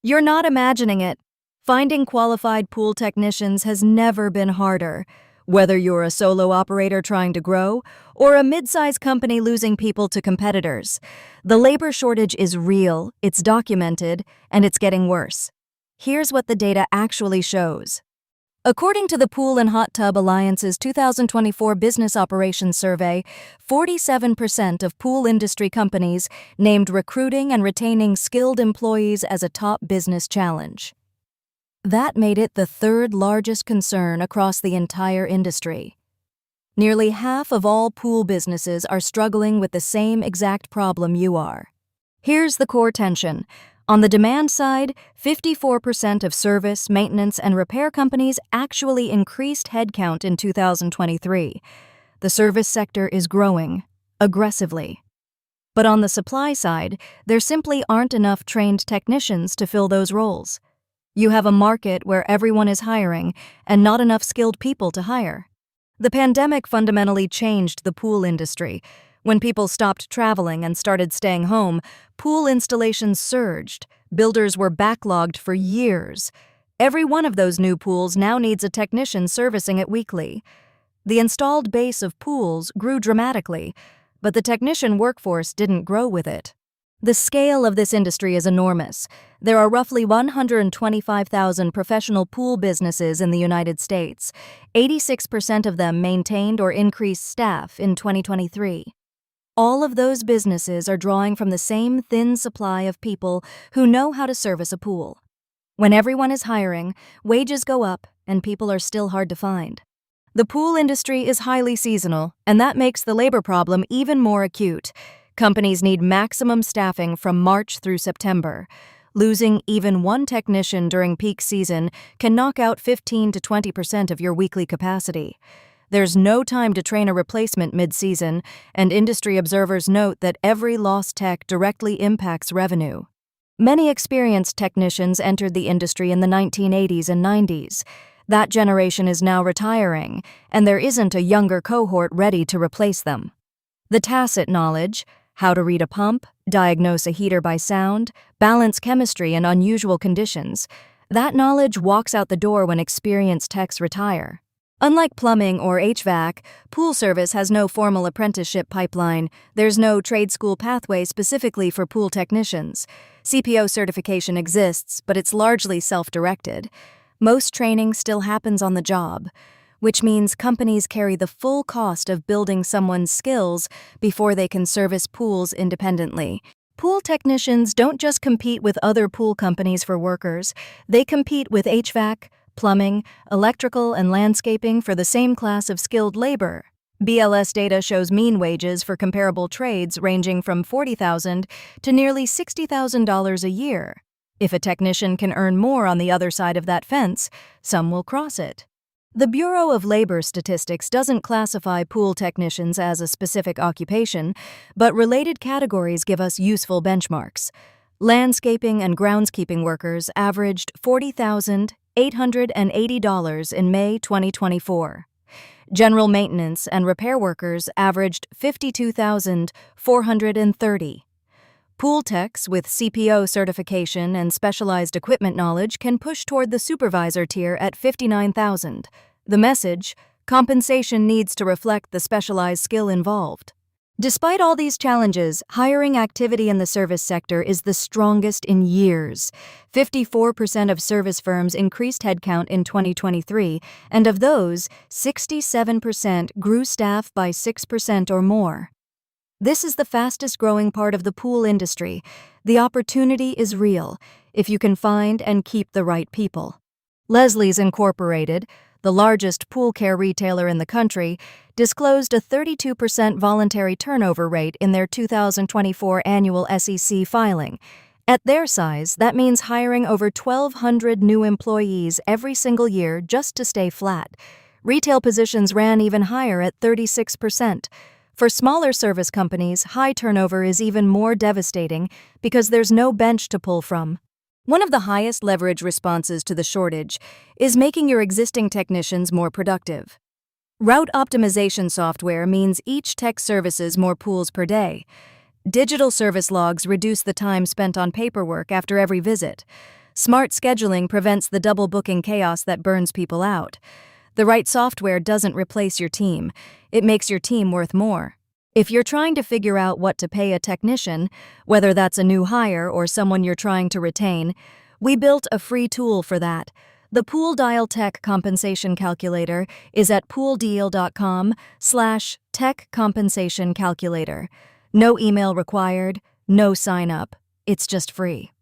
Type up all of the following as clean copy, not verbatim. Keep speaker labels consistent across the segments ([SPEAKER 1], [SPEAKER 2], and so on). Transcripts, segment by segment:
[SPEAKER 1] You're not imagining it. Finding qualified pool technicians has never been harder. Whether you're a solo operator trying to grow or a mid-sized company losing people to competitors, the labor shortage is real, it's documented, and it's getting worse. Here's what the data actually shows. According to the Pool and Hot Tub Alliance's 2024 Business Operations Survey, 47% of pool industry companies named recruiting and retaining skilled employees as a top business challenge. That made it the third largest concern across the entire industry. Nearly half of all pool businesses are struggling with the same exact problem you are. Here's the core tension. On the demand side, 54% of service, maintenance, and repair companies actually increased headcount in 2023. The service sector is growing, aggressively. But on the supply side, there simply aren't enough trained technicians to fill those roles. You have a market where everyone is hiring and not enough skilled people to hire. The pandemic fundamentally changed the pool industry. When people stopped traveling and started staying home, pool installations surged. Builders were backlogged for years. Every one of those new pools now needs a technician servicing it weekly. The installed base of pools grew dramatically, but the technician workforce didn't grow with it. The scale of this industry is enormous. There are roughly 125,000 professional pool businesses in the United States. 86% of them maintained or increased staff in 2023. All of those businesses are drawing from the same thin supply of people who know how to service a pool. When everyone is hiring, wages go up and people are still hard to find. The pool industry is highly seasonal, and that makes the labor problem even more acute. Companies need maximum staffing from March through September. Losing even one technician during peak season can knock out 15 to 20% of your weekly capacity. There's no time to train a replacement mid-season, and industry observers note that every lost tech directly impacts revenue. Many experienced technicians entered the industry in the 1980s and 90s. That generation is now retiring, and there isn't a younger cohort ready to replace them. The tacit knowledge, how to read a pump, diagnose a heater by sound, balance chemistry in unusual conditions, that knowledge walks out the door when experienced techs retire. Unlike plumbing or HVAC, pool service has no formal apprenticeship pipeline. There's no trade school pathway specifically for pool technicians. CPO certification exists, but it's largely self-directed. Most training still happens on the job, which means companies carry the full cost of building someone's skills before they can service pools independently. Pool technicians don't just compete with other pool companies for workers, they compete with HVAC, plumbing, electrical, and landscaping for the same class of skilled labor. BLS data shows mean wages for comparable trades ranging from $40,000 to nearly $60,000 a year. If a technician can earn more on the other side of that fence, some will cross it. The Bureau of Labor Statistics doesn't classify pool technicians as a specific occupation, but related categories give us useful benchmarks. Landscaping and groundskeeping workers averaged $40,880 in May 2024. General maintenance and repair workers averaged $52,430. Pool techs with CPO certification and specialized equipment knowledge can push toward the supervisor tier at $59,000. The message: compensation needs to reflect the specialized skill involved. Despite all these challenges, hiring activity in the service sector is the strongest in years. 54% of service firms increased headcount in 2023, and of those, 67% grew staff by 6% or more. This is the fastest growing part of the pool industry. The opportunity is real if you can find and keep the right people. Leslie's Incorporated, the largest pool care retailer in the country, disclosed a 32% voluntary turnover rate in their 2024 annual SEC filing. At their size, that means hiring over 1,200 new employees every single year just to stay flat. Retail positions ran even higher at 36%. For smaller service companies, high turnover is even more devastating because there's no bench to pull from. One of the highest leverage responses to the shortage is making your existing technicians more productive. Route optimization software means each tech services more pools per day. Digital service logs reduce the time spent on paperwork after every visit. Smart scheduling prevents the double booking chaos that burns people out. The right software doesn't replace your team, it makes your team worth more. If you're trying to figure out what to pay a technician, whether that's a new hire or someone you're trying to retain, we built a free tool for that. The Pool Dial Tech Compensation Calculator is at pooldeal.com/tech compensation calculator. No email required, no sign up. It's just free.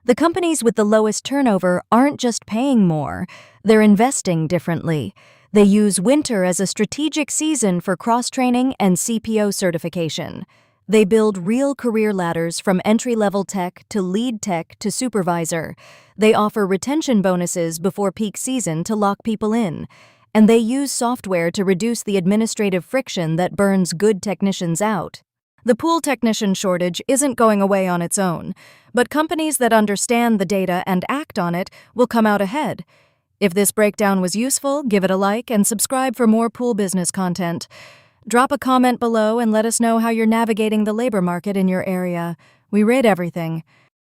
[SPEAKER 1] The companies with the lowest turnover aren't just paying more, they're investing differently. They use winter as a strategic season for cross-training and CPO certification. They build real career ladders from entry-level tech to lead tech to supervisor. They offer retention bonuses before peak season to lock people in. And they use software to reduce the administrative friction that burns good technicians out. The pool technician shortage isn't going away on its own, but companies that understand the data and act on it will come out ahead. If this breakdown was useful, give it a like and subscribe for more pool business content. Drop a comment below and let us know how you're navigating the labor market in your area. We rate everything.